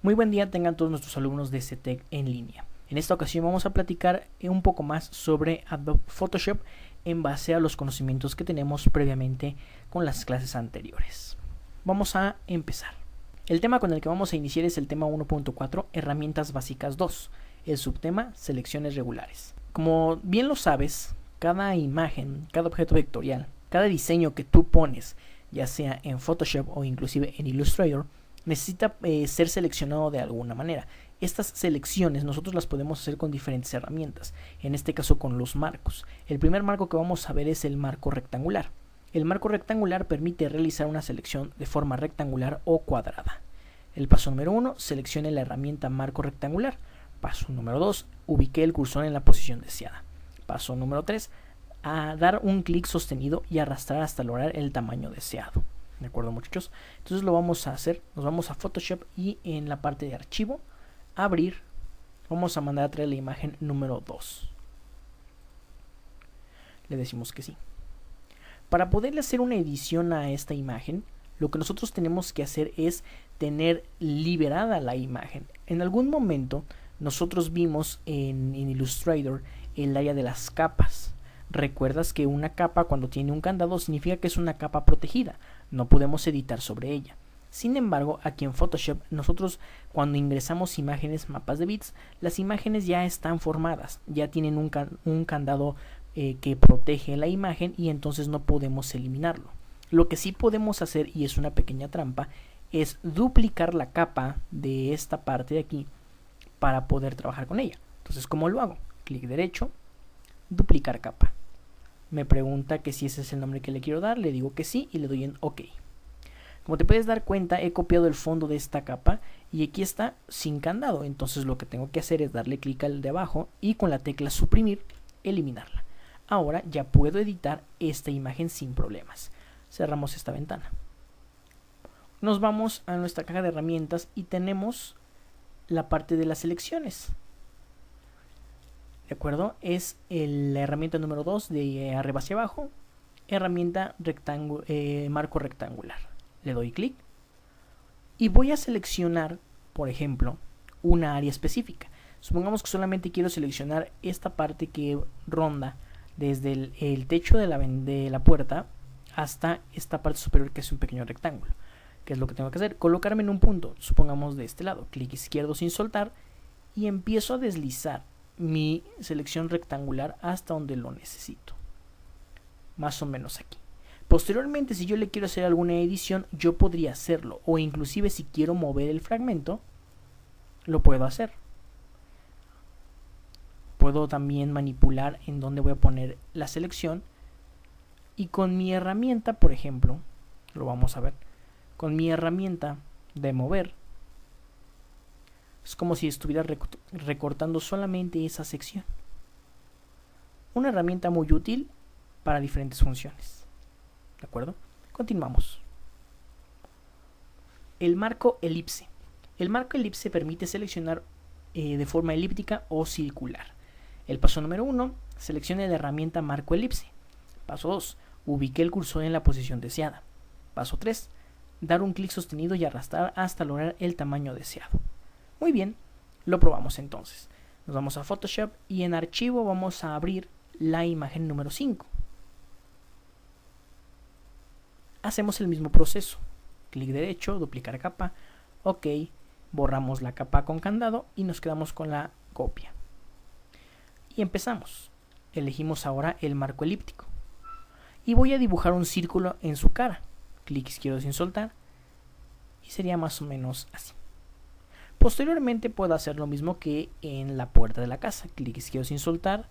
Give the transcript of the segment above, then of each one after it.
Muy buen día tengan todos nuestros alumnos de CETEC en línea. En esta ocasión vamos a platicar un poco más sobre Adobe Photoshop en base a los conocimientos que tenemos previamente con las clases anteriores. Vamos a empezar. El tema con el que vamos a iniciar es el tema 1.4, herramientas básicas 2, el subtema selecciones regulares. Como bien lo sabes, cada imagen, cada objeto vectorial, cada diseño que tú pones, ya sea en Photoshop o inclusive en Illustrator, necesita ser seleccionado de alguna manera. Estas selecciones nosotros las podemos hacer con diferentes herramientas, en este caso con los marcos. El primer marco que vamos a ver es el marco rectangular. El marco rectangular permite realizar una selección de forma rectangular o cuadrada. El paso número 1, seleccione la herramienta marco rectangular. Paso número 2, ubique el cursor en la posición deseada. Paso número 3, a dar un clic sostenido y arrastrar hasta lograr el tamaño deseado. ¿De acuerdo, muchachos? Entonces lo vamos a hacer, nos vamos a Photoshop y en la parte de archivo, abrir, vamos a mandar a traer la imagen número 2. Le decimos que sí. Para poderle hacer una edición a esta imagen, lo que nosotros tenemos que hacer es tener liberada la imagen. En algún momento nosotros vimos en Illustrator el área de las capas. Recuerdas que una capa cuando tiene un candado significa que es una capa protegida, no podemos editar sobre ella. Sin embargo, aquí en Photoshop nosotros cuando ingresamos imágenes, mapas de bits, las imágenes ya están formadas, ya tienen un candado que protege la imagen y entonces no podemos eliminarlo. Lo que sí podemos hacer, y es una pequeña trampa, es duplicar la capa de esta parte de aquí para poder trabajar con ella. Entonces, ¿cómo lo hago? Clic derecho, duplicar capa. Me pregunta que si ese es el nombre que le quiero dar, le digo que sí y le doy en OK. Como te puedes dar cuenta, he copiado el fondo de esta capa y aquí está sin candado. Entonces lo que tengo que hacer es darle clic al de abajo y con la tecla suprimir, eliminarla. Ahora ya puedo editar esta imagen sin problemas. Cerramos esta ventana. Nos vamos a nuestra caja de herramientas y tenemos la parte de las selecciones. ¿De acuerdo? Es la herramienta número 2 de arriba hacia abajo, herramienta marco rectangular. Le doy clic y voy a seleccionar, por ejemplo, una área específica. Supongamos que solamente quiero seleccionar esta parte que ronda desde el techo de la puerta hasta esta parte superior que es un pequeño rectángulo. ¿Qué es lo que tengo que hacer? Colocarme en un punto, supongamos de este lado, clic izquierdo sin soltar y empiezo a deslizar mi selección rectangular hasta donde lo necesito, más o menos aquí. Posteriormente, si yo le quiero hacer alguna edición, yo podría hacerlo, o inclusive si quiero mover el fragmento, lo puedo hacer. Puedo también manipular en dónde voy a poner la selección y con mi herramienta, por ejemplo, lo vamos a ver, con mi herramienta de mover, es como si estuviera recortando solamente esa sección. Una herramienta muy útil para diferentes funciones. ¿De acuerdo? Continuamos. El marco elipse. El marco elipse permite seleccionar de forma elíptica o circular. El paso número 1, seleccione la herramienta marco elipse. Paso 2, ubique el cursor en la posición deseada. Paso 3, dar un clic sostenido y arrastrar hasta lograr el tamaño deseado. Muy bien, lo probamos entonces. Nos vamos a Photoshop y en archivo vamos a abrir la imagen número 5. Hacemos el mismo proceso. Clic derecho, duplicar capa, OK, borramos la capa con candado y nos quedamos con la copia. Y empezamos. Elegimos ahora el marco elíptico. Y voy a dibujar un círculo en su cara. Clic izquierdo sin soltar. Y sería más o menos así. Posteriormente puedo hacer lo mismo que en la puerta de la casa. Clic izquierdo sin soltar.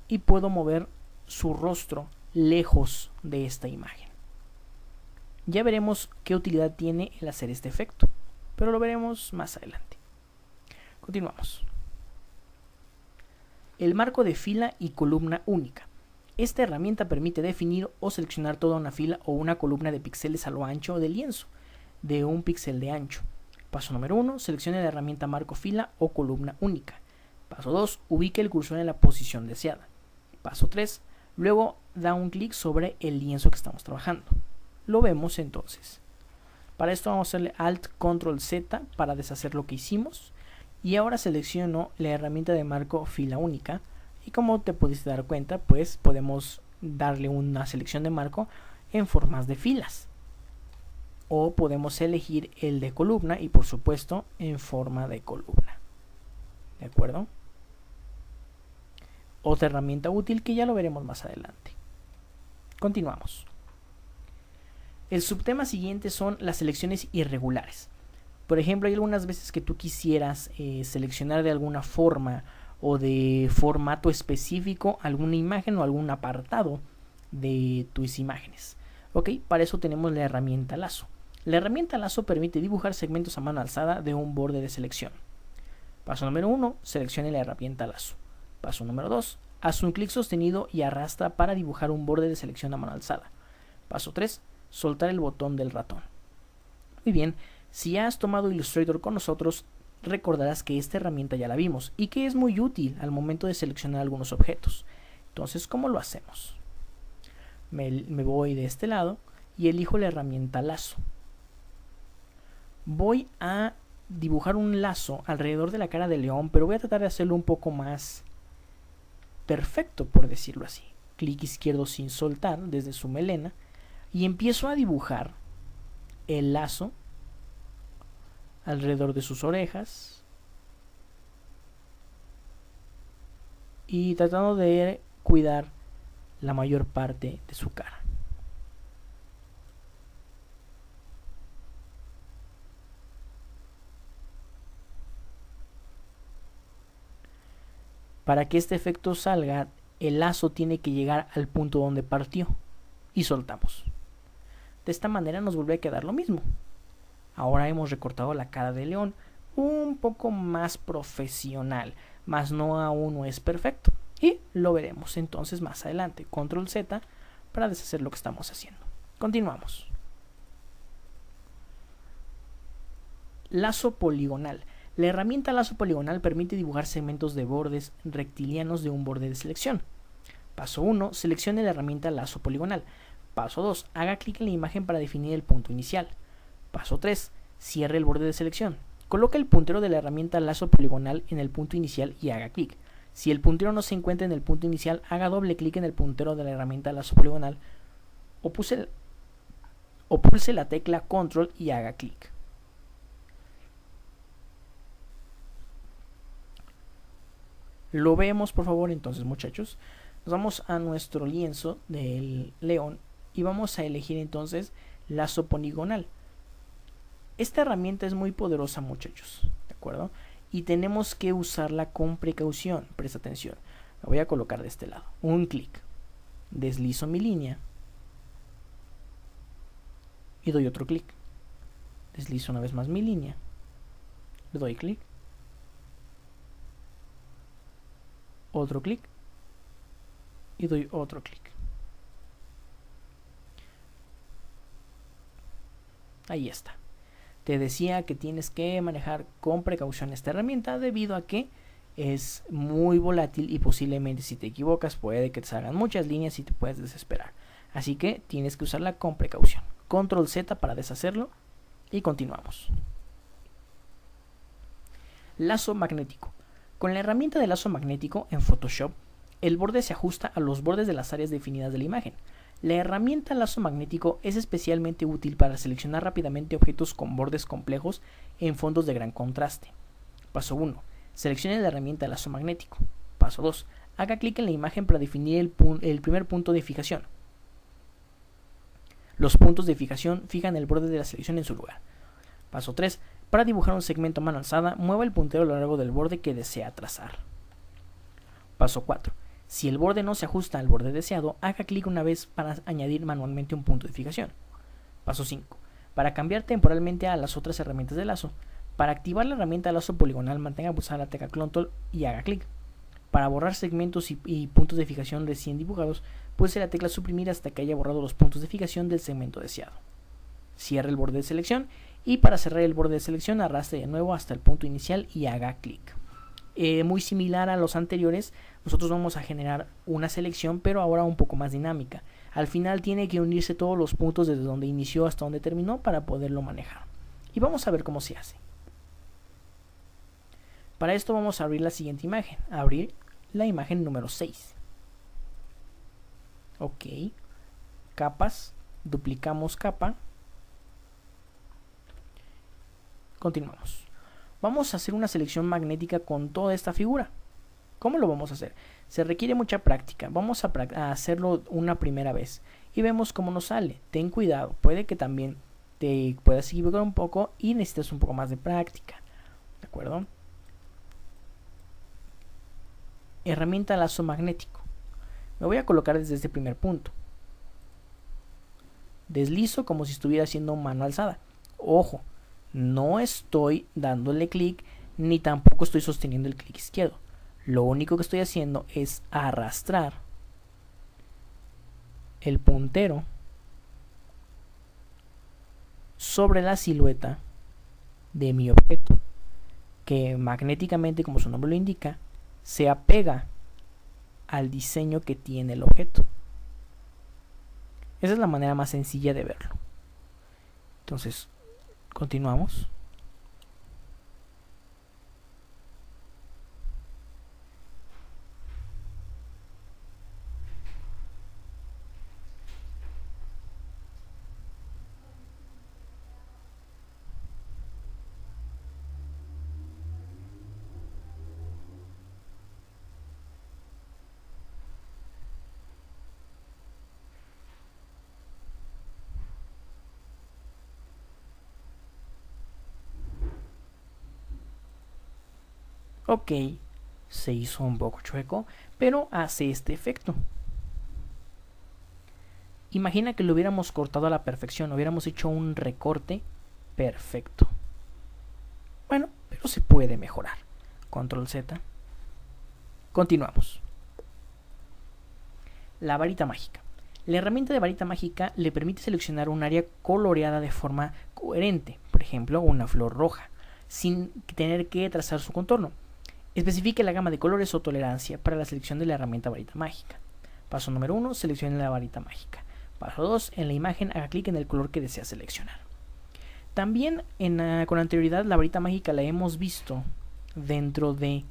Y puedo mover su rostro lejos de esta imagen. Ya veremos qué utilidad tiene el hacer este efecto, pero lo veremos más adelante. Continuamos. El marco de fila y columna única. Esta herramienta permite definir o seleccionar toda una fila o una columna de píxeles a lo ancho del lienzo, de un píxel de ancho. Paso número 1, seleccione la herramienta marco fila o columna única. Paso 2, ubique el cursor en la posición deseada. Paso 3, luego da un clic sobre el lienzo que estamos trabajando. Lo vemos entonces. Para esto vamos a hacerle Alt Control Z para deshacer lo que hicimos. Y ahora selecciono la herramienta de marco fila única. Y como te pudiste dar cuenta, pues podemos darle una selección de marco en formas de filas. O podemos elegir el de columna y por supuesto en forma de columna. ¿De acuerdo? Otra herramienta útil que ya lo veremos más adelante. Continuamos. El subtema siguiente son las selecciones irregulares. Por ejemplo, hay algunas veces que tú quisieras seleccionar de alguna forma o de formato específico alguna imagen o algún apartado de tus imágenes. Ok, para eso tenemos la herramienta lazo. La herramienta lazo permite dibujar segmentos a mano alzada de un borde de selección. Paso número 1, seleccione la herramienta lazo. Paso número 2, haz un clic sostenido y arrastra para dibujar un borde de selección a mano alzada. Paso 3, soltar el botón del ratón. Muy bien, si ya has tomado Illustrator con nosotros, recordarás que esta herramienta ya la vimos y que es muy útil al momento de seleccionar algunos objetos. Entonces, ¿cómo lo hacemos? Me voy de este lado y elijo la herramienta lazo. Voy a dibujar un lazo alrededor de la cara del león, pero voy a tratar de hacerlo un poco más perfecto, por decirlo así. Clic izquierdo sin soltar desde su melena y empiezo a dibujar el lazo alrededor de sus orejas y tratando de cuidar la mayor parte de su cara. Para que este efecto salga, el lazo tiene que llegar al punto donde partió y soltamos. De esta manera nos vuelve a quedar lo mismo. Ahora hemos recortado la cara de león un poco más profesional, mas aún no es perfecto. Y lo veremos entonces más adelante. Control Z para deshacer lo que estamos haciendo. Continuamos. Lazo poligonal. La herramienta lazo poligonal permite dibujar segmentos de bordes rectilianos de un borde de selección. Paso 1. Seleccione la herramienta lazo poligonal. Paso 2. Haga clic en la imagen para definir el punto inicial. Paso 3. Cierre el borde de selección. Coloca el puntero de la herramienta lazo poligonal en el punto inicial y haga clic. Si el puntero no se encuentra en el punto inicial, haga doble clic en el puntero de la herramienta lazo poligonal o pulse la tecla Control y haga clic. Lo vemos, por favor, entonces, muchachos. Nos vamos a nuestro lienzo del león y vamos a elegir entonces lazo poligonal. Esta herramienta es muy poderosa, muchachos, ¿de acuerdo? Y tenemos que usarla con precaución. Presta atención. La voy a colocar de este lado. Un clic. Deslizo mi línea. Y doy otro clic. Deslizo una vez más mi línea. Le doy clic. Otro clic. Y doy otro clic. Ahí está. Te decía que tienes que manejar con precaución esta herramienta debido a que es muy volátil y posiblemente si te equivocas puede que te salgan muchas líneas y te puedes desesperar. Así que tienes que usarla con precaución. Control Z para deshacerlo y continuamos. Lazo magnético. Con la herramienta de lazo magnético en Photoshop, el borde se ajusta a los bordes de las áreas definidas de la imagen. La herramienta lazo magnético es especialmente útil para seleccionar rápidamente objetos con bordes complejos en fondos de gran contraste. Paso 1. Seleccione la herramienta lazo magnético. Paso 2. Haga clic en la imagen para definir el primer punto de fijación. Los puntos de fijación fijan el borde de la selección en su lugar. Paso 3. Para dibujar un segmento a mano alzada, mueva el puntero a lo largo del borde que desea trazar. Paso 4. Si el borde no se ajusta al borde deseado, haga clic una vez para añadir manualmente un punto de fijación. Paso 5. Para cambiar temporalmente a las otras herramientas de lazo. Para activar la herramienta lazo poligonal, mantenga pulsada la tecla Control y haga clic. Para borrar segmentos y puntos de fijación recién dibujados, pulse la tecla suprimir hasta que haya borrado los puntos de fijación del segmento deseado. Cierre el borde de selección y para cerrar el borde de selección arrastre de nuevo hasta el punto inicial y haga clic. Muy similar a los anteriores, nosotros vamos a generar una selección pero ahora un poco más dinámica. Al final tiene que unirse todos los puntos desde donde inició hasta donde terminó para poderlo manejar. Y vamos a ver cómo se hace. Para esto vamos a abrir la siguiente imagen. Abrir la imagen número 6. Ok. Capas. Duplicamos capa. Continuamos. Vamos a hacer una selección magnética con toda esta figura. ¿Cómo lo vamos a hacer? Se requiere mucha práctica. Vamos a hacerlo una primera vez y vemos cómo nos sale. Ten cuidado, puede que también te puedas equivocar un poco y necesitas un poco más de práctica. ¿De acuerdo? Herramienta lazo magnético. Me voy a colocar desde este primer punto. Deslizo como si estuviera haciendo mano alzada. Ojo, no estoy dándole clic ni tampoco estoy sosteniendo el clic izquierdo. Lo único que estoy haciendo es arrastrar el puntero sobre la silueta de mi objeto, que magnéticamente, como su nombre lo indica, se apega al diseño que tiene el objeto. Esa es la manera más sencilla de verlo. Entonces, continuamos. Ok, se hizo un poco chueco, pero hace este efecto. Imagina que lo hubiéramos cortado a la perfección, hubiéramos hecho un recorte perfecto. Bueno, pero se puede mejorar. Control Z. Continuamos. La varita mágica. La herramienta de varita mágica le permite seleccionar un área coloreada de forma coherente, por ejemplo, una flor roja, sin tener que trazar su contorno. Especifique la gama de colores o tolerancia para la selección de la herramienta varita mágica. Paso número 1, seleccione la varita mágica. Paso 2, en la imagen haga clic en el color que desea seleccionar. También con anterioridad la varita mágica la hemos visto dentro de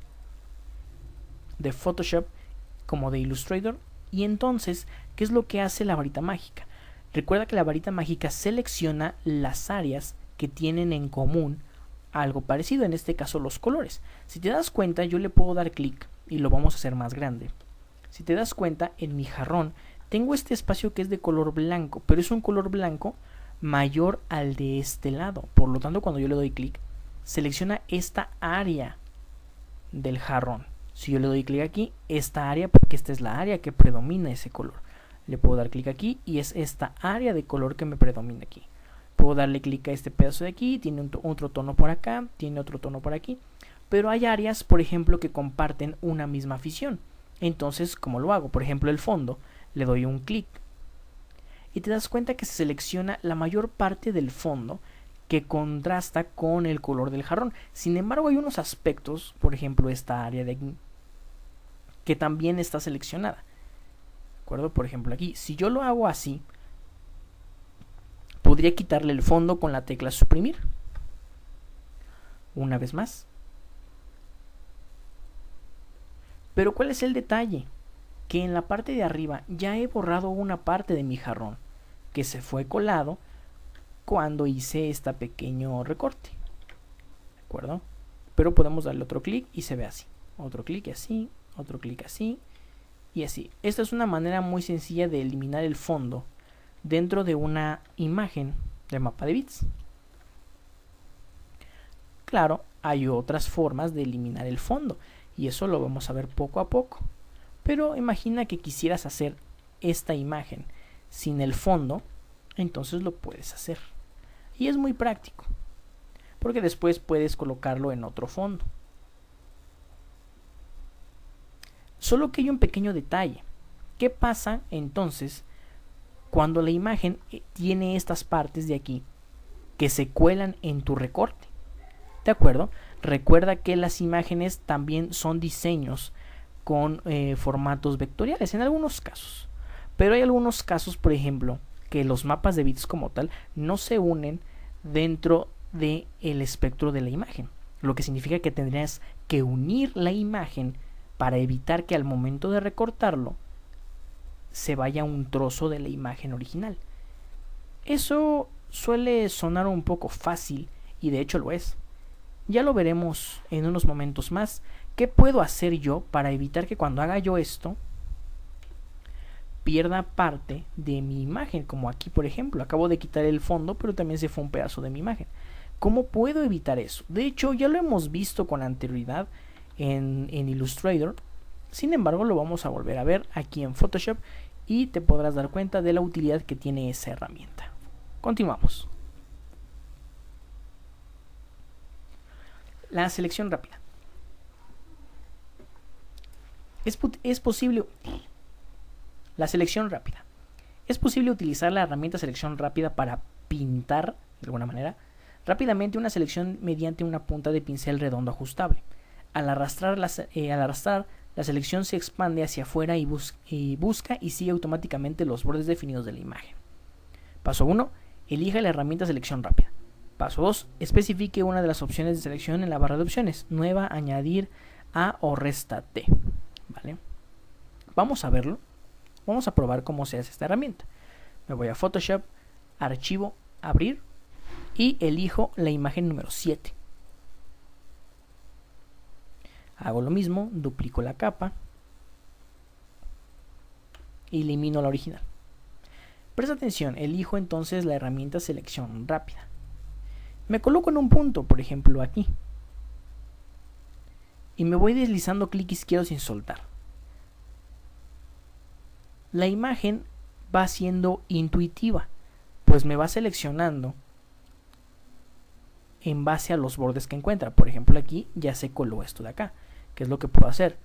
Photoshop como de Illustrator. Y entonces, ¿qué es lo que hace la varita mágica? Recuerda que la varita mágica selecciona las áreas que tienen en común algo parecido, en este caso los colores. Si te das cuenta, yo le puedo dar clic y lo vamos a hacer más grande. Si te das cuenta, en mi jarrón tengo este espacio que es de color blanco, pero es un color blanco mayor al de este lado. Por lo tanto, cuando yo le doy clic, selecciona esta área del jarrón. Si yo le doy clic aquí, esta área, porque esta es la área que predomina ese color. Le puedo dar clic aquí y es esta área de color que me predomina aquí. Puedo darle clic a este pedazo de aquí, tiene otro tono por acá, tiene otro tono por aquí. Pero hay áreas, por ejemplo, que comparten una misma afición. Entonces, ¿cómo lo hago? Por ejemplo, el fondo, le doy un clic. Y te das cuenta que se selecciona la mayor parte del fondo que contrasta con el color del jarrón. Sin embargo, hay unos aspectos, por ejemplo, esta área de aquí, que también está seleccionada. ¿De acuerdo? Por ejemplo, aquí, si yo lo hago así, podría quitarle el fondo con la tecla suprimir. Una vez más. Pero ¿cuál es el detalle? Que en la parte de arriba ya he borrado una parte de mi jarrón que se fue colado cuando hice este pequeño recorte. ¿De acuerdo? Pero podemos darle otro clic y se ve así. Otro clic así, otro clic así y así. Esta es una manera muy sencilla de eliminar el fondo dentro de una imagen de mapa de bits. Claro, hay otras formas de eliminar el fondo y eso lo vamos a ver poco a poco. Pero imagina que quisieras hacer esta imagen sin el fondo, entonces lo puedes hacer. Y es muy práctico, porque después puedes colocarlo en otro fondo. Solo que hay un pequeño detalle. ¿Qué pasa entonces cuando la imagen tiene estas partes de aquí que se cuelan en tu recorte? ¿De acuerdo? Recuerda que las imágenes también son diseños con formatos vectoriales en algunos casos. Pero hay algunos casos, por ejemplo, que los mapas de bits como tal no se unen dentro del espectro de la imagen, lo que significa que tendrías que unir la imagen para evitar que al momento de recortarlo se vaya un trozo de la imagen original. Eso suele sonar un poco fácil, y de hecho lo es. Ya lo veremos en unos momentos más. ¿Qué puedo hacer yo para evitar que cuando haga yo esto pierda parte de mi imagen? Como aquí, por ejemplo, acabo de quitar el fondo, pero también se fue un pedazo de mi imagen. ¿Cómo puedo evitar eso? De hecho, ya lo hemos visto con anterioridad en Illustrator. Sin embargo, lo vamos a volver a ver aquí en Photoshop y te podrás dar cuenta de la utilidad que tiene esa herramienta. Continuamos. La selección rápida. Es posible... La selección rápida. Es posible utilizar la herramienta selección rápida para pintar, de alguna manera, rápidamente una selección mediante una punta de pincel redondo ajustable. Al arrastrar, la selección se expande hacia afuera y busca y sigue automáticamente los bordes definidos de la imagen. Paso 1. Elija la herramienta selección rápida. Paso 2. Especifique una de las opciones de selección en la barra de opciones. Nueva, añadir, a o resta t. ¿Vale? Vamos a verlo. Vamos a probar cómo se hace esta herramienta. Me voy a Photoshop, archivo, abrir y elijo la imagen número 7. Hago lo mismo, duplico la capa y elimino la original. Presta atención, elijo entonces la herramienta selección rápida. Me coloco en un punto, por ejemplo aquí, y me voy deslizando clic izquierdo sin soltar. La imagen va siendo intuitiva, pues me va seleccionando en base a los bordes que encuentra. Por ejemplo, aquí ya se coló esto de acá. ¿Qué es lo que puedo hacer?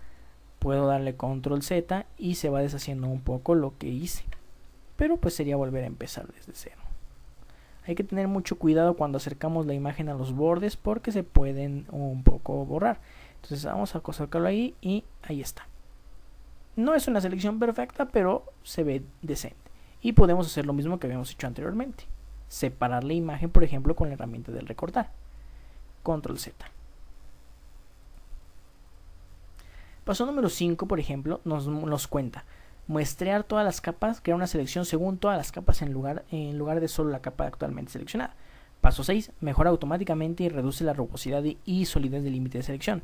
Puedo darle control Z y se va deshaciendo un poco lo que hice, pero pues sería volver a empezar desde cero. Hay que tener mucho cuidado cuando acercamos la imagen a los bordes porque se pueden un poco borrar. Entonces vamos a colocarlo ahí y ahí está. No es una selección perfecta, pero se ve decente. Y podemos hacer lo mismo que habíamos hecho anteriormente. Separar la imagen, por ejemplo, con la herramienta del recortar. Control Z. Paso número 5, por ejemplo, nos cuenta muestrear todas las capas, crear una selección según todas las capas en lugar de solo la capa actualmente seleccionada. Paso 6, mejora automáticamente y reduce la rugosidad y solidez del límite de selección.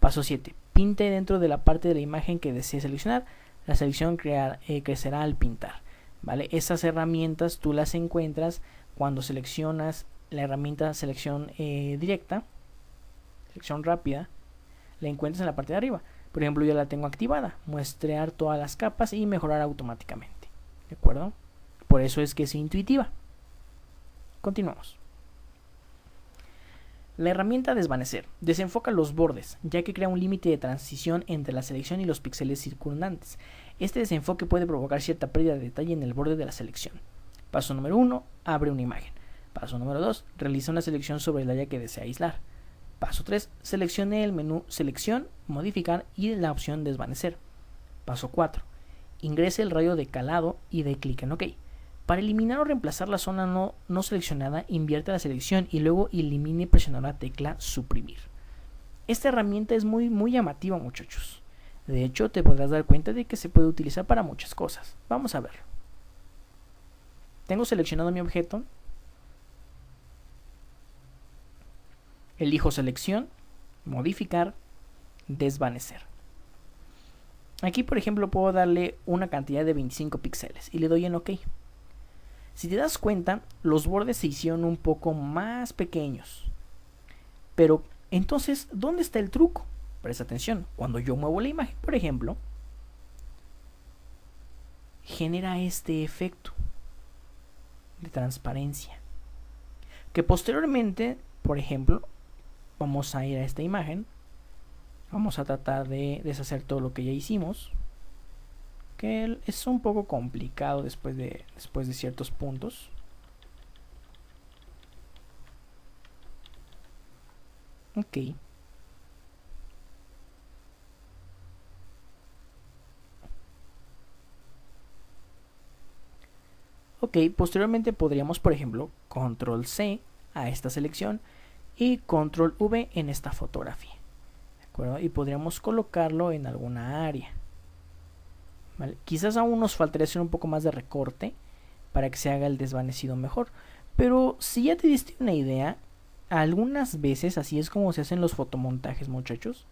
Paso 7, pinte dentro de la parte de la imagen que desee seleccionar. La selección crecerá al pintar. ¿Vale? Esas herramientas tú las encuentras cuando seleccionas la herramienta selección directa, selección rápida, la encuentras en la parte de arriba. Por ejemplo, yo la tengo activada, muestrear todas las capas y mejorar automáticamente. ¿De acuerdo? Por eso es que es intuitiva. Continuamos. La herramienta desvanecer desenfoca los bordes, ya que crea un límite de transición entre la selección y los píxeles circundantes. Este desenfoque puede provocar cierta pérdida de detalle en el borde de la selección. Paso número 1, abre una imagen. Paso número 2, realiza una selección sobre el área que desea aislar. Paso 3, seleccione el menú Selección, Modificar y la opción Desvanecer. Paso 4, ingrese el rayo de calado y dé clic en OK. Para eliminar o reemplazar la zona no seleccionada, invierte la selección y luego elimine presionando la tecla Suprimir. Esta herramienta es muy llamativa, muchachos. De hecho, te podrás dar cuenta de que se puede utilizar para muchas cosas. Vamos a ver. Tengo seleccionado mi objeto. Elijo Selección, Modificar, Desvanecer. Aquí, por ejemplo, puedo darle una cantidad de 25 píxeles y le doy en OK. Si te das cuenta, los bordes se hicieron un poco más pequeños. Pero, entonces, ¿dónde está el truco? Presta atención. Cuando yo muevo la imagen, por ejemplo, genera este efecto de transparencia. Que posteriormente, por ejemplo, vamos a ir a esta imagen. Vamos a tratar de deshacer todo lo que ya hicimos. Que es un poco complicado después de ciertos puntos. Ok. Ok, posteriormente podríamos, por ejemplo, control C a esta selección y control V en esta fotografía, ¿de acuerdo? Y podríamos colocarlo en alguna área, ¿vale? Quizás aún nos faltaría hacer un poco más de recorte para que se haga el desvanecido mejor, pero si ya te diste una idea, algunas veces así es como se hacen los fotomontajes, muchachos.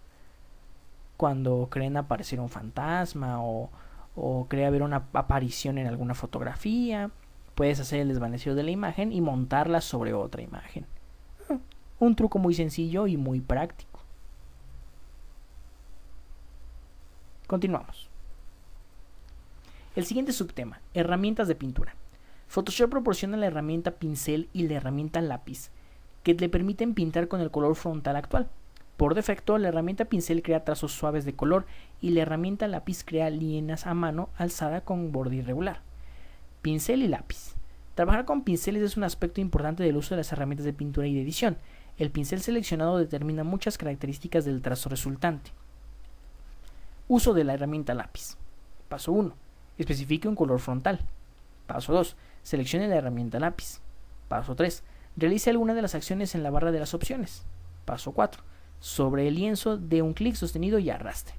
Cuando creen aparecer un fantasma o cree haber una aparición en alguna fotografía, puedes hacer el desvanecido de la imagen y montarla sobre otra imagen. Un truco muy sencillo y muy práctico. Continuamos. El siguiente subtema, herramientas de pintura. Photoshop proporciona la herramienta pincel y la herramienta lápiz, que le permiten pintar con el color frontal actual. Por defecto, la herramienta pincel crea trazos suaves de color y la herramienta lápiz crea líneas a mano alzada con borde irregular. Pincel y lápiz. Trabajar con pinceles es un aspecto importante del uso de las herramientas de pintura y de edición. El pincel seleccionado determina muchas características del trazo resultante. Uso de la herramienta lápiz. Paso 1. Especifique un color frontal. Paso 2. Seleccione la herramienta lápiz. Paso 3. Realice alguna de las acciones en la barra de las opciones. Paso 4. Sobre el lienzo dé un clic sostenido y arrastre.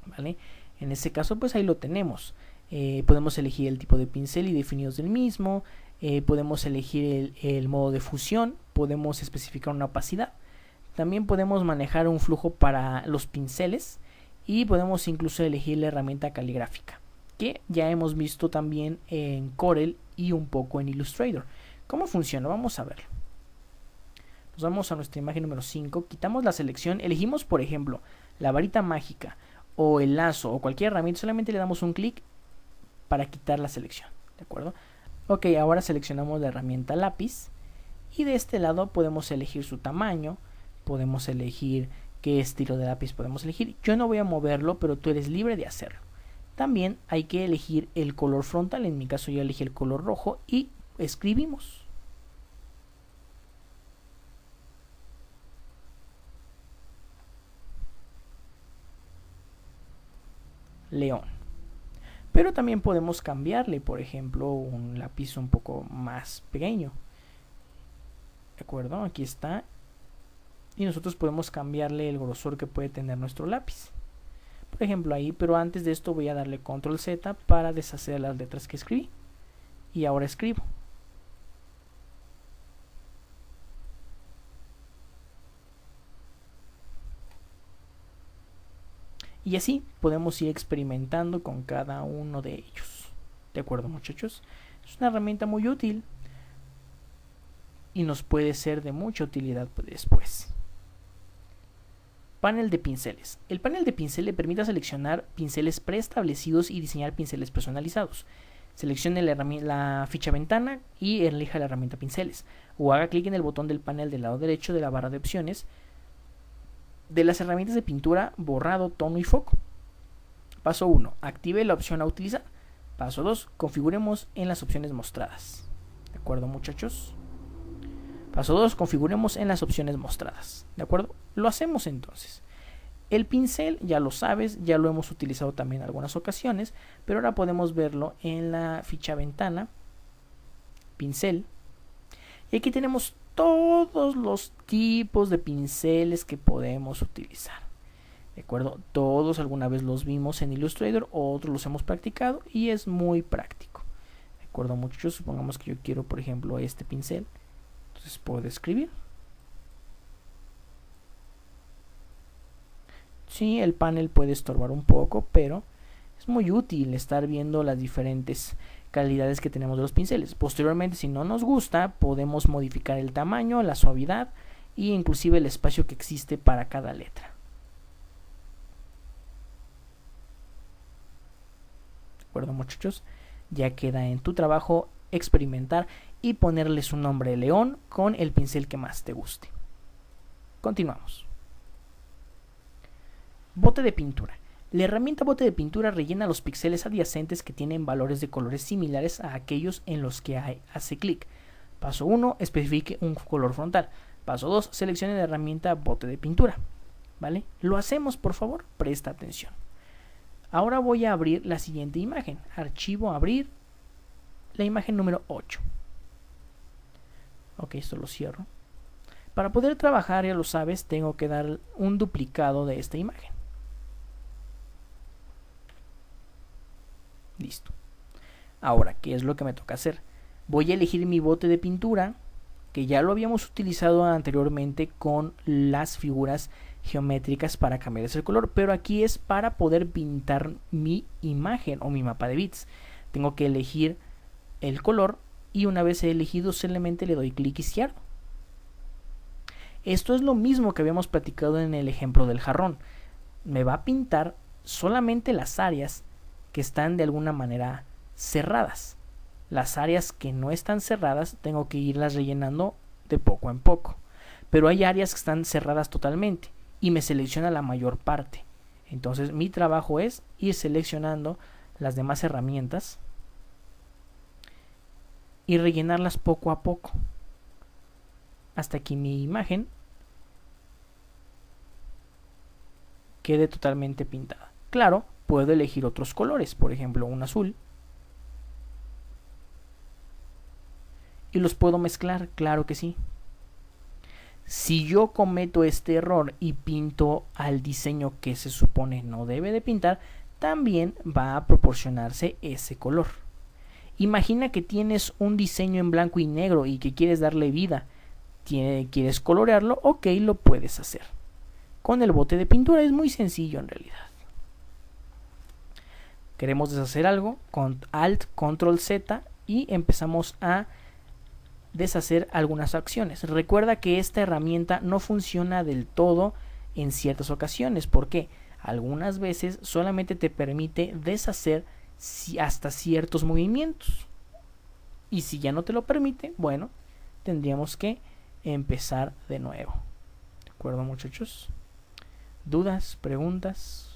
¿Vale? En este caso, pues ahí lo tenemos. Podemos elegir el tipo de pincel y definidos del mismo. Podemos elegir el modo de fusión. Podemos especificar una opacidad. También podemos manejar un flujo para los pinceles. Y podemos incluso elegir la herramienta caligráfica, que ya hemos visto también en Corel y un poco en Illustrator. ¿Cómo funciona? Vamos a verlo. Nos vamos a nuestra imagen número 5, quitamos la selección, elegimos por ejemplo la varita mágica o el lazo o cualquier herramienta, solamente le damos un clic para quitar la selección, ¿de acuerdo? Ok, ahora seleccionamos la herramienta lápiz y de este lado podemos elegir su tamaño, podemos elegir qué estilo de lápiz podemos elegir. Yo no voy a moverlo, pero tú eres libre de hacerlo. También hay que elegir el color frontal, en mi caso yo elegí el color rojo y escribimos. León. Pero también podemos cambiarle, por ejemplo, un lápiz un poco más pequeño. ¿De acuerdo? Aquí está. Y nosotros podemos cambiarle el grosor que puede tener nuestro lápiz. Por ejemplo ahí, pero antes de esto voy a darle control Z para deshacer las letras que escribí. Y ahora escribo. Y así podemos ir experimentando con cada uno de ellos. ¿De acuerdo, muchachos? Es una herramienta muy útil y nos puede ser de mucha utilidad después. Panel de pinceles. El panel de pincel le permite seleccionar pinceles preestablecidos y diseñar pinceles personalizados. Seleccione la ficha ventana y elija la herramienta pinceles. O haga clic en el botón del panel del lado derecho de la barra de opciones de las herramientas de pintura, borrado, tono y foco. Paso 1. Active la opción a utilizar. Paso 2. Configuremos en las opciones mostradas. ¿De acuerdo, muchachos? Paso 2. Configuremos en las opciones mostradas. ¿De acuerdo? Lo hacemos entonces. El pincel, ya lo sabes, ya lo hemos utilizado también en algunas ocasiones, pero ahora podemos verlo en la ficha ventana, pincel. Y aquí tenemos todos los tipos de pinceles que podemos utilizar. ¿De acuerdo? Todos alguna vez los vimos en Illustrator, otros los hemos practicado y es muy práctico. ¿De acuerdo, muchachos? Supongamos que yo quiero, por ejemplo, este pincel. Entonces puedo escribir. Sí, el panel puede estorbar un poco, pero es muy útil estar viendo las diferentes calidades que tenemos de los pinceles. Posteriormente, si no nos gusta, podemos modificar el tamaño, la suavidad e inclusive el espacio que existe para cada letra. ¿De acuerdo, muchachos? Ya queda en tu trabajo experimentar y ponerle su nombre León con el pincel que más te guste. Continuamos. Bote de pintura. La herramienta bote de pintura rellena los píxeles adyacentes que tienen valores de colores similares a aquellos en los que hace clic. Paso 1. Especifique un color frontal. Paso 2. Seleccione la herramienta bote de pintura. ¿Vale? Lo hacemos, por favor, presta atención. Ahora voy a abrir la siguiente imagen. Archivo, abrir. la imagen número 8. Ok, esto lo cierro. Para poder trabajar, ya lo sabes, tengo que dar un duplicado de esta imagen. Listo. Ahora, ¿qué es lo que me toca hacer? Voy a elegir mi bote de pintura, que ya lo habíamos utilizado anteriormente con las figuras geométricas para cambiarles el color, pero aquí es para poder pintar mi imagen o mi mapa de bits. Tengo que elegir el color y una vez he elegido simplemente le doy clic izquierdo. Esto es lo mismo que habíamos platicado en el ejemplo del jarrón. Me va a pintar solamente las áreas que están de alguna manera cerradas. Las áreas que no están cerradas tengo que irlas rellenando de poco en poco. Pero hay áreas que están cerradas totalmente y me selecciona la mayor parte. Entonces mi trabajo es ir seleccionando las demás herramientas y rellenarlas poco a poco hasta que mi imagen quede totalmente pintada. Claro, puedo elegir otros colores, por ejemplo un azul, y los puedo mezclar, claro que sí. Si yo cometo este error y pinto al diseño que se supone no debe de pintar, también va a proporcionarse ese color. Imagina que tienes un diseño en blanco y negro y que quieres darle vida, quieres colorearlo, ok, lo puedes hacer. Con el bote de pintura es muy sencillo en realidad. Queremos deshacer algo, con Alt, Control Z y empezamos a deshacer algunas acciones. Recuerda que esta herramienta no funciona del todo en ciertas ocasiones. ¿Por qué? Algunas veces solamente te permite deshacer hasta ciertos movimientos. Y si ya no te lo permite, bueno, tendríamos que empezar de nuevo. ¿De acuerdo, muchachos? ¿Dudas? ¿Preguntas?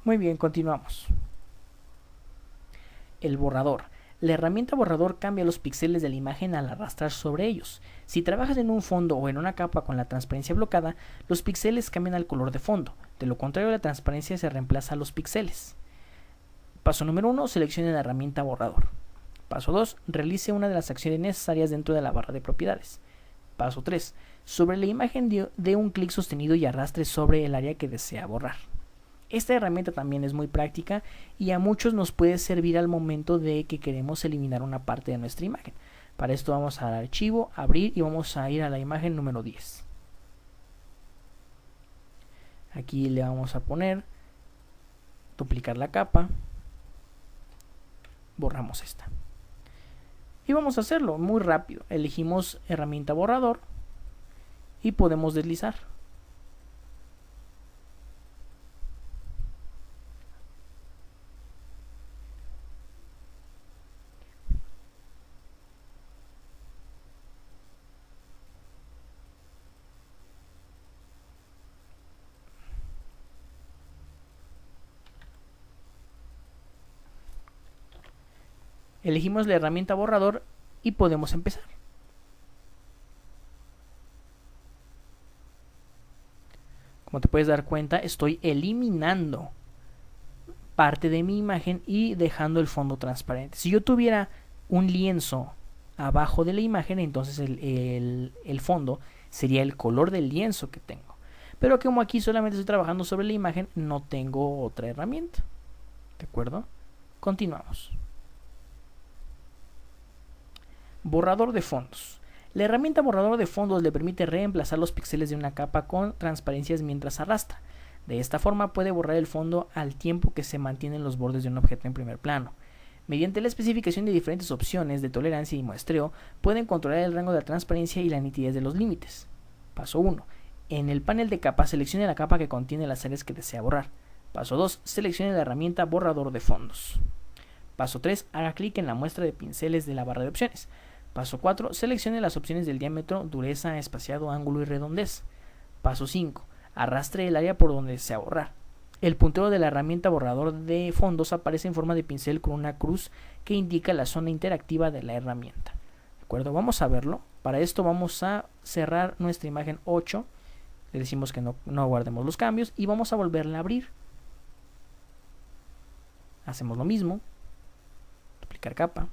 Muy bien, continuamos. El borrador. La herramienta borrador cambia los píxeles de la imagen al arrastrar sobre ellos. Si trabajas en un fondo o en una capa con la transparencia bloqueada, los píxeles cambian al color de fondo. De lo contrario, la transparencia se reemplaza a los píxeles. Paso número 1. Seleccione la herramienta borrador. Paso 2. Realice una de las acciones necesarias dentro de la barra de propiedades. Paso 3. Sobre la imagen dé un clic sostenido y arrastre sobre el área que desea borrar. Esta herramienta también es muy práctica y a muchos nos puede servir al momento de que queremos eliminar una parte de nuestra imagen. Para esto vamos al archivo, abrir y vamos a ir a la imagen número 10. Aquí le vamos a poner, duplicar la capa, borramos esta. Y vamos a hacerlo muy rápido. Elegimos herramienta borrador y podemos deslizar. Elegimos la herramienta borrador y podemos empezar. Como te puedes dar cuenta, estoy eliminando parte de mi imagen y dejando el fondo transparente. Si yo tuviera un lienzo abajo de la imagen, entonces el fondo sería el color del lienzo que tengo. Pero como aquí solamente estoy trabajando sobre la imagen, no tengo otra herramienta. ¿De acuerdo? Continuamos. Borrador de fondos. La herramienta borrador de fondos le permite reemplazar los píxeles de una capa con transparencias mientras arrastra. De esta forma puede borrar el fondo al tiempo que se mantienen los bordes de un objeto en primer plano. Mediante la especificación de diferentes opciones de tolerancia y muestreo, pueden controlar el rango de la transparencia y la nitidez de los límites. Paso 1. En el panel de capas, seleccione la capa que contiene las áreas que desea borrar. Paso 2. Seleccione la herramienta borrador de fondos. Paso 3. Haga clic en la muestra de pinceles de la barra de opciones. Paso 4. Seleccione las opciones del diámetro, dureza, espaciado, ángulo y redondez. Paso 5. Arrastre el área por donde desea borrar. El puntero de la herramienta borrador de fondos aparece en forma de pincel con una cruz que indica la zona interactiva de la herramienta. ¿De acuerdo? Vamos a verlo. Para esto vamos a cerrar nuestra imagen 8. Le decimos que no guardemos los cambios y vamos a volverla a abrir. Hacemos lo mismo. Duplicar capa.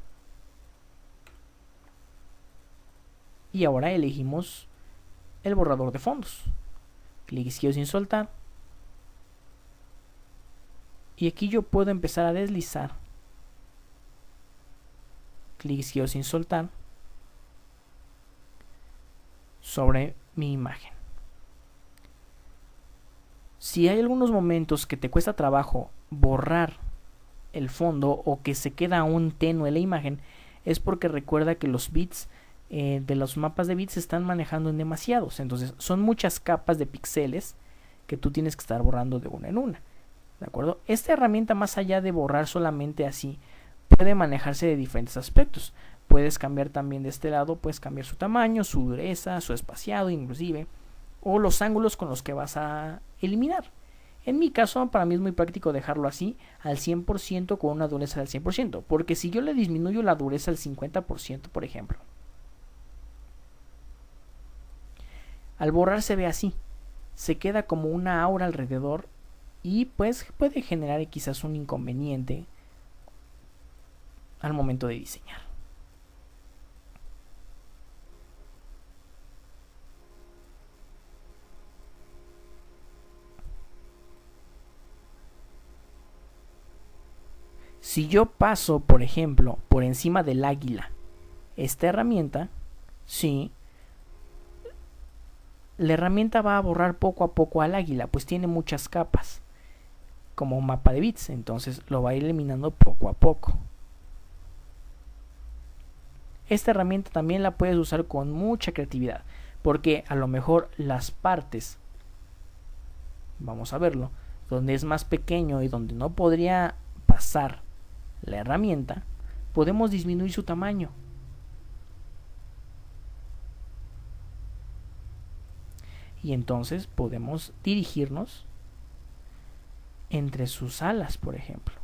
Y ahora elegimos el borrador de fondos. Clic izquierdo sin soltar. Y aquí yo puedo empezar a deslizar. Clic izquierdo sin soltar. Sobre mi imagen. Si hay algunos momentos que te cuesta trabajo borrar el fondo o que se queda aún tenue la imagen, es porque recuerda que los bits de los mapas de bits se están manejando en demasiados. Entonces son muchas capas de píxeles que tú tienes que estar borrando de una en una. ¿De acuerdo? Esta herramienta, más allá de borrar solamente así, puede manejarse de diferentes aspectos. Puedes cambiar también de este lado, puedes cambiar su tamaño, su dureza, su espaciado inclusive, o los ángulos con los que vas a eliminar. En mi caso, para mí es muy práctico dejarlo así, al 100% con una dureza del 100%, porque si yo le disminuyo la dureza al 50%, por ejemplo, al borrar se ve así, se queda como una aura alrededor y pues puede generar quizás un inconveniente al momento de diseñar. Si yo paso, por ejemplo, por encima del águila, esta herramienta, sí, la herramienta va a borrar poco a poco al águila, pues tiene muchas capas, como un mapa de bits, entonces lo va a ir eliminando poco a poco. Esta herramienta también la puedes usar con mucha creatividad, porque a lo mejor las partes, vamos a verlo, donde es más pequeño y donde no podría pasar la herramienta, podemos disminuir su tamaño. Y entonces podemos dirigirnos entre sus alas, por ejemplo,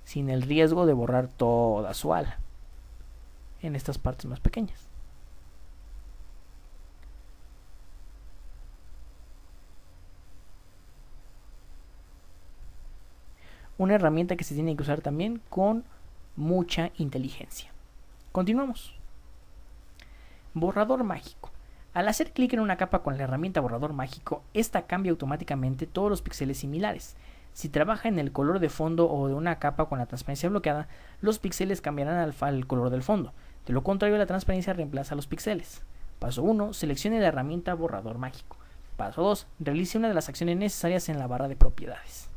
sin el riesgo de borrar toda su ala en estas partes más pequeñas. Una herramienta que se tiene que usar también con mucha inteligencia. Continuamos. Borrador mágico. Al hacer clic en una capa con la herramienta borrador mágico, esta cambia automáticamente todos los píxeles similares. Si trabaja en el color de fondo o de una capa con la transparencia bloqueada, los píxeles cambiarán al color del fondo. De lo contrario, la transparencia reemplaza los píxeles. Paso 1. Seleccione la herramienta borrador mágico. Paso 2. Realice una de las acciones necesarias en la barra de propiedades.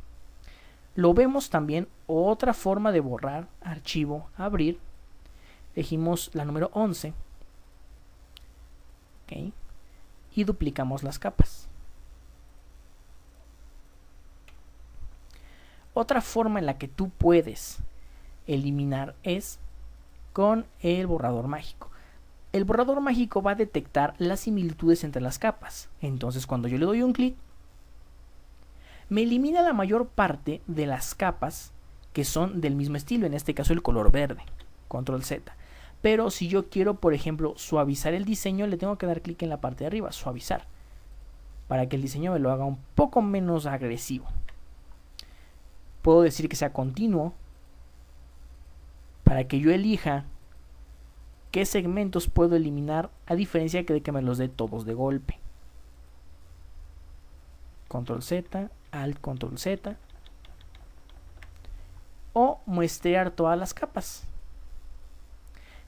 Lo vemos también otra forma de borrar, archivo, abrir. Elegimos la número 11. Okay. Y duplicamos las capas. Otra forma en la que tú puedes eliminar es con el borrador mágico. El borrador mágico va a detectar las similitudes entre las capas. Entonces, cuando yo le doy un clic, me elimina la mayor parte de las capas que son del mismo estilo, en este caso el color verde. Control Z. Pero si yo quiero, por ejemplo, suavizar el diseño, le tengo que dar clic en la parte de arriba, suavizar, para que el diseño me lo haga un poco menos agresivo. Puedo decir que sea continuo, para que yo elija qué segmentos puedo eliminar, a diferencia de que me los dé todos de golpe. Control Z, Alt, Control Z. O muestrear todas las capas,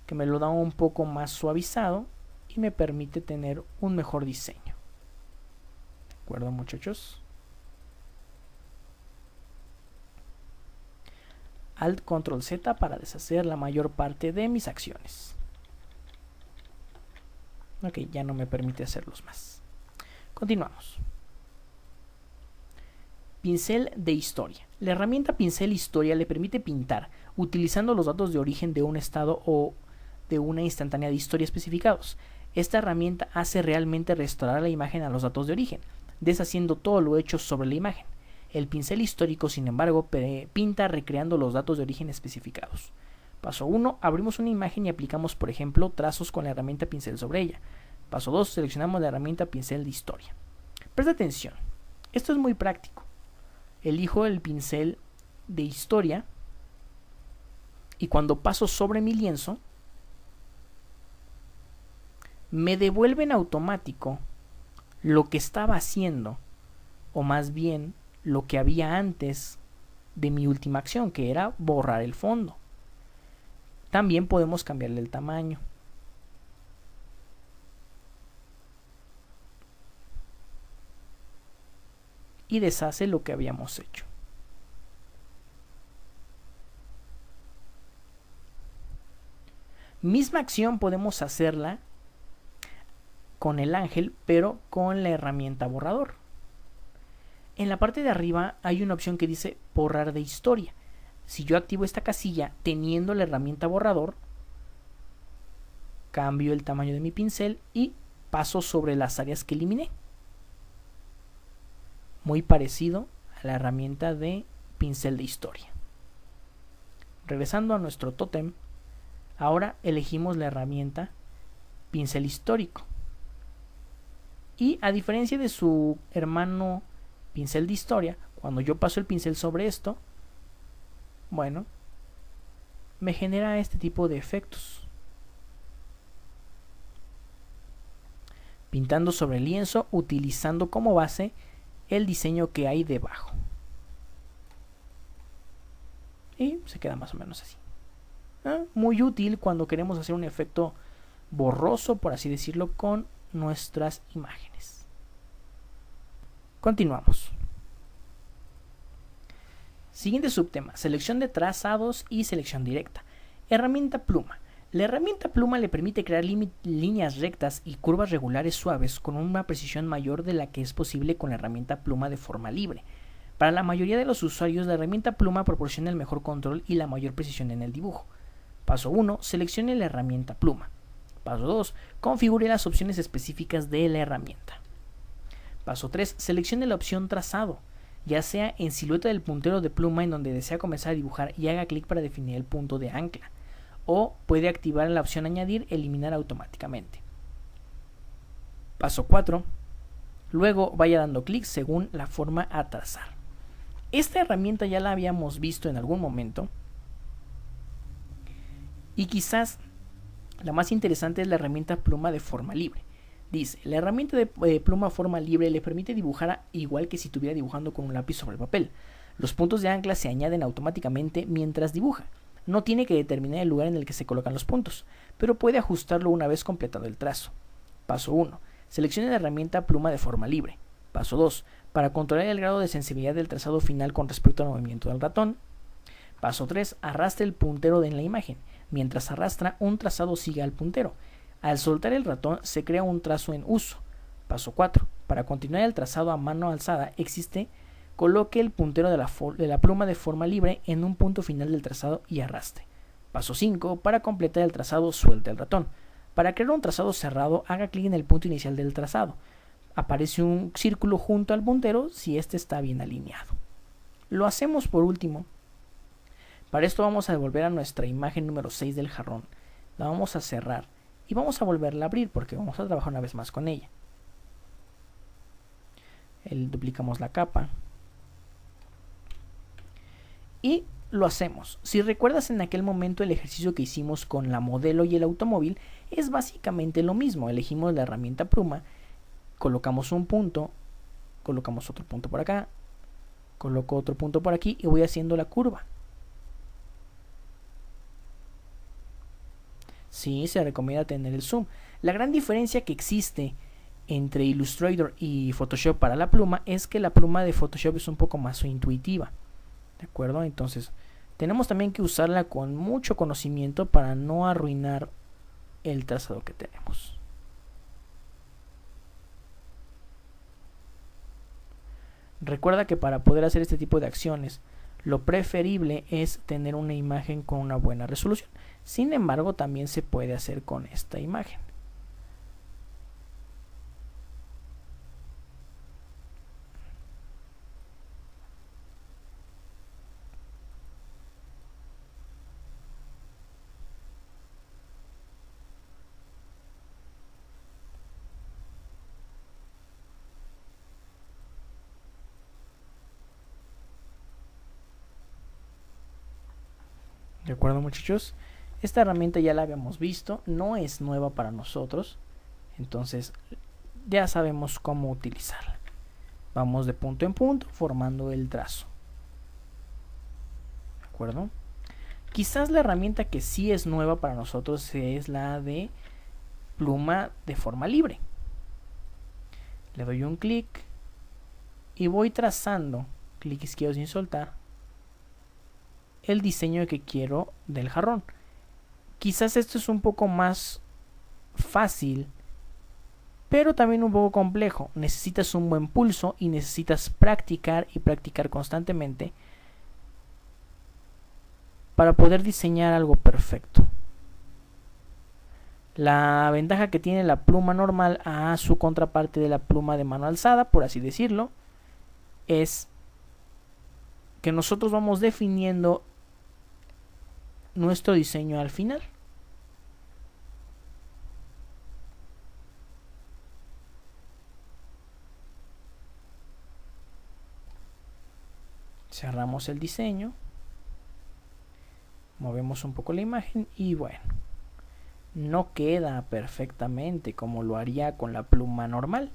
que me lo da un poco más suavizado y me permite tener un mejor diseño. ¿De acuerdo, muchachos? Alt Control Z para deshacer la mayor parte de mis acciones. Ok, ya no me permite hacerlos más. Continuamos. Pincel de historia. La herramienta pincel historia le permite pintar utilizando los datos de origen de un estado o de una instantánea de historia especificados. Esta herramienta hace realmente restaurar la imagen a los datos de origen, deshaciendo todo lo hecho sobre la imagen. El pincel histórico, sin embargo, pinta recreando los datos de origen especificados. Paso 1. Abrimos una imagen y aplicamos, por ejemplo, trazos con la herramienta pincel sobre ella. Paso 2. Seleccionamos la herramienta pincel de historia. Presta atención. Esto es muy práctico. Elijo el pincel de historia y cuando paso sobre mi lienzo, me devuelve en automático lo que estaba haciendo, o más bien lo que había antes de mi última acción, que era borrar el fondo. También podemos cambiarle el tamaño. Y deshace lo que habíamos hecho. Misma acción podemos hacerla con el ángel, pero con la herramienta borrador. En la parte de arriba hay una opción que dice borrar de historia. Si yo activo esta casilla teniendo la herramienta borrador, cambio el tamaño de mi pincel y paso sobre las áreas que eliminé. Muy parecido a la herramienta de pincel de historia. Regresando a nuestro tótem, ahora elegimos la herramienta pincel histórico. Y a diferencia de su hermano pincel de historia, cuando yo paso el pincel sobre esto, bueno, me genera este tipo de efectos. Pintando sobre el lienzo, utilizando como base el diseño que hay debajo. Y se queda más o menos así. Muy útil cuando queremos hacer un efecto borroso, por así decirlo, con nuestras imágenes. Continuamos. Siguiente subtema: selección de trazados y selección directa. Herramienta pluma. La herramienta pluma le permite crear líneas rectas y curvas regulares suaves con una precisión mayor de la que es posible con la herramienta pluma de forma libre. Para la mayoría de los usuarios, la herramienta pluma proporciona el mejor control y la mayor precisión en el dibujo. Paso 1. Seleccione la herramienta pluma. Paso 2. Configure las opciones específicas de la herramienta. Paso 3. Seleccione la opción trazado, ya sea en silueta del puntero de pluma en donde desea comenzar a dibujar y haga clic para definir el punto de ancla. O puede activar la opción añadir, eliminar automáticamente. Paso 4. Luego vaya dando clic según la forma a trazar. Esta herramienta ya la habíamos visto en algún momento. Y quizás la más interesante es la herramienta pluma de forma libre. Dice, la herramienta de pluma forma libre le permite dibujar igual que si estuviera dibujando con un lápiz sobre el papel. Los puntos de ancla se añaden automáticamente mientras dibuja. No tiene que determinar el lugar en el que se colocan los puntos, pero puede ajustarlo una vez completado el trazo. Paso 1. Seleccione la herramienta pluma de forma libre. Paso 2. Para controlar el grado de sensibilidad del trazado final con respecto al movimiento del ratón. Paso 3. Arrastre el puntero en la imagen. Mientras arrastra, un trazado sigue al puntero. Al soltar el ratón, se crea un trazo en uso. Paso 4. Para continuar el trazado a mano alzada, coloque el puntero de la pluma de forma libre en un punto final del trazado y arrastre. Paso 5. Para completar el trazado, suelte el ratón. Para crear un trazado cerrado, haga clic en el punto inicial del trazado. Aparece un círculo junto al puntero si este está bien alineado. Lo hacemos por último. Para esto vamos a volver a nuestra imagen número 6 del jarrón. La vamos a cerrar y vamos a volverla a abrir porque vamos a trabajar una vez más con ella. Duplicamos la capa. Y lo hacemos. Si recuerdas en aquel momento el ejercicio que hicimos con la modelo y el automóvil, es básicamente lo mismo. Elegimos la herramienta pluma, colocamos un punto, colocamos otro punto por acá, coloco otro punto por aquí y voy haciendo la curva. Sí, se recomienda tener el zoom. La gran diferencia que existe entre Illustrator y Photoshop para la pluma es que la pluma de Photoshop es un poco más intuitiva. ¿De acuerdo? Entonces, tenemos también que usarla con mucho conocimiento para no arruinar el trazado que tenemos. Recuerda que para poder hacer este tipo de acciones, lo preferible es tener una imagen con una buena resolución. Sin embargo, también se puede hacer con esta imagen. ¿De acuerdo, muchachos? Esta herramienta ya la habíamos visto, no es nueva para nosotros, entonces ya sabemos cómo utilizarla. Vamos de punto en punto formando el trazo. ¿De acuerdo? Quizás la herramienta que sí es nueva para nosotros es la de pluma de forma libre. Le doy un clic y voy trazando, clic izquierdo sin soltar, el diseño que quiero del jarrón. Quizás esto es un poco más fácil, pero también un poco complejo. Necesitas un buen pulso y necesitas practicar y practicar constantemente para poder diseñar algo perfecto. La ventaja que tiene la pluma normal a su contraparte de la pluma de mano alzada, por así decirlo, es que nosotros vamos definiendo nuestro diseño al final. Cerramos el diseño, movemos un poco la imagen y bueno, no queda perfectamente como lo haría con la pluma normal.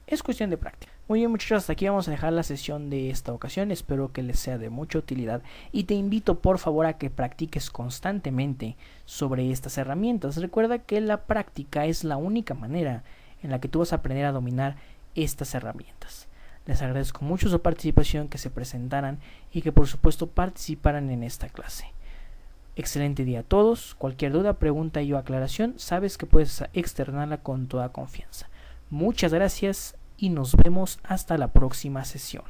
Es cuestión de práctica. Muy bien, muchachos, hasta aquí vamos a dejar la sesión de esta ocasión. Espero que les sea de mucha utilidad y te invito por favor a que practiques constantemente sobre estas herramientas. Recuerda que la práctica es la única manera en la que tú vas a aprender a dominar estas herramientas. Les agradezco mucho su participación, que se presentaran y que por supuesto participaran en esta clase. Excelente día a todos. Cualquier duda, pregunta y o aclaración, sabes que puedes externarla con toda confianza. Muchas gracias y nos vemos hasta la próxima sesión.